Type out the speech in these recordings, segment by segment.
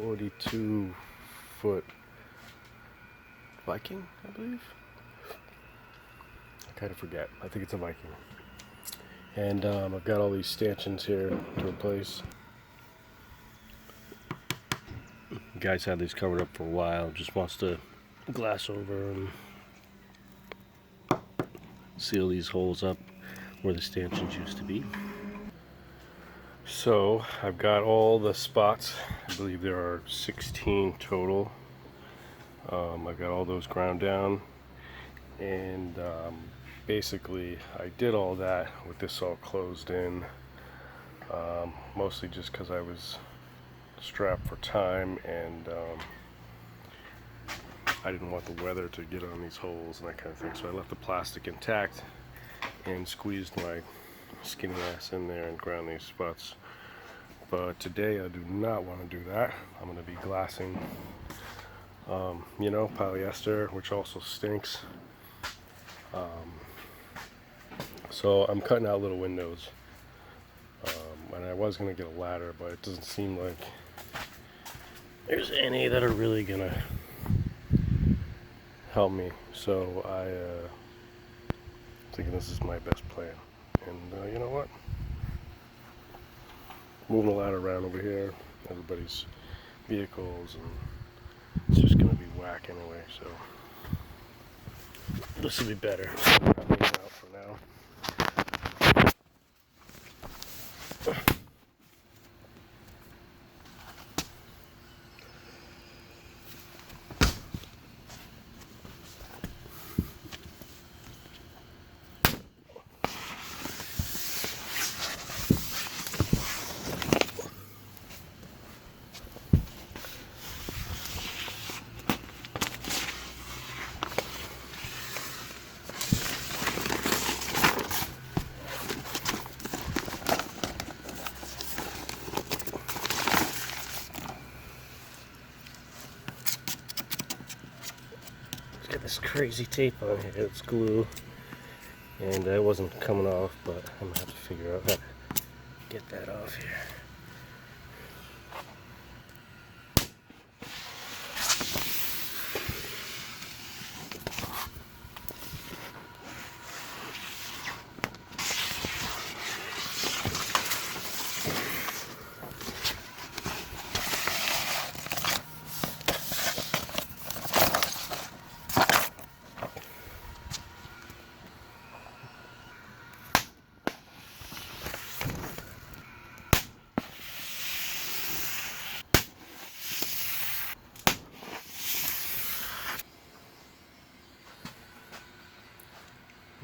42-foot Viking, I believe. I kind of forget. I think it's a Viking. And I've got all these stanchions here to replace. The guy's had these covered up for a while. Just wants to glass over and seal these holes up where the stanchions used to be. So I've got all the spots. I believe there are 16 total. I've got all those ground down, and basically I did all that with this all closed in, mostly just because I was strapped for time, and I didn't want the weather to get on these holes and that kind of thing, so I left the plastic intact and squeezed my skinny ass in there and ground these spots. But today I do not want to do that. I'm going to be glassing, you know, polyester, which also stinks. So I'm cutting out little windows, and I was going to get a ladder, but it doesn't seem like there's any that are really going to help me. So I'm thinking this is my best plan. And you know what? Moving a ladder around over here, everybody's vehicles, and it's just going to be whack anyway, so this will be better. I'm leaving it out for now. Got this crazy tape on here. It's glue, and it wasn't coming off, but I'm gonna have to figure out how to get that off here.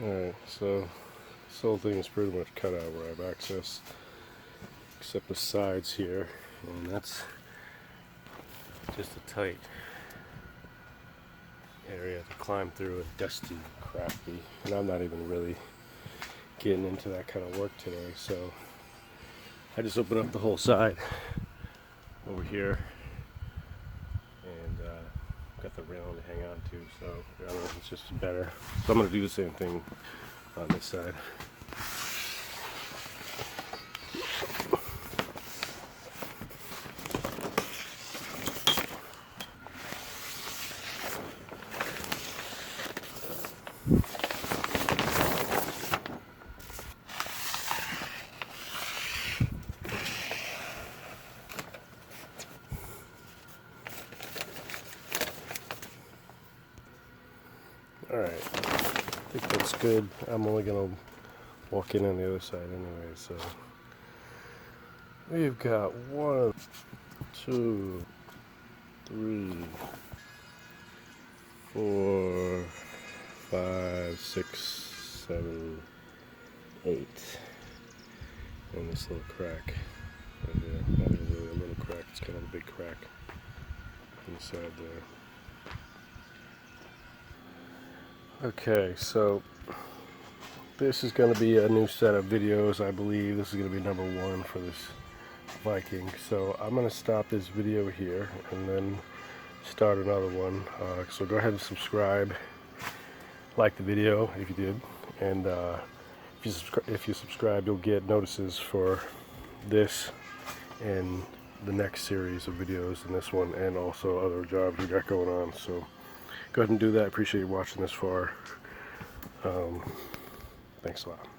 Alright, so this whole thing is pretty much cut out where I have access, except the sides here, and that's just a tight area to climb through, and dusty, crappy, and I'm not even really getting into that kind of work today, so I just opened up the whole side over here, and got the railing to hang on to, so I don't know, it's just better. So I'm going to do the same thing on this side. Alright, I think that's good. I'm only going to walk in on the other side anyway, so we've got 1, 2, 3, 4, 5, 6, 7, 8, and this little crack right there. Not even really a little crack, it's kind of a big crack inside there. Okay, so this is going to be a new set of videos, I believe. This is going to be number 1 for this Viking. So I'm going to stop this video here and then start another one. So go ahead and subscribe, like the video if you did, and if you subscribe, you'll get notices for this and the next series of videos in this one, and also other jobs we got going on. So go ahead and do that. Appreciate you watching this far. Thanks a lot.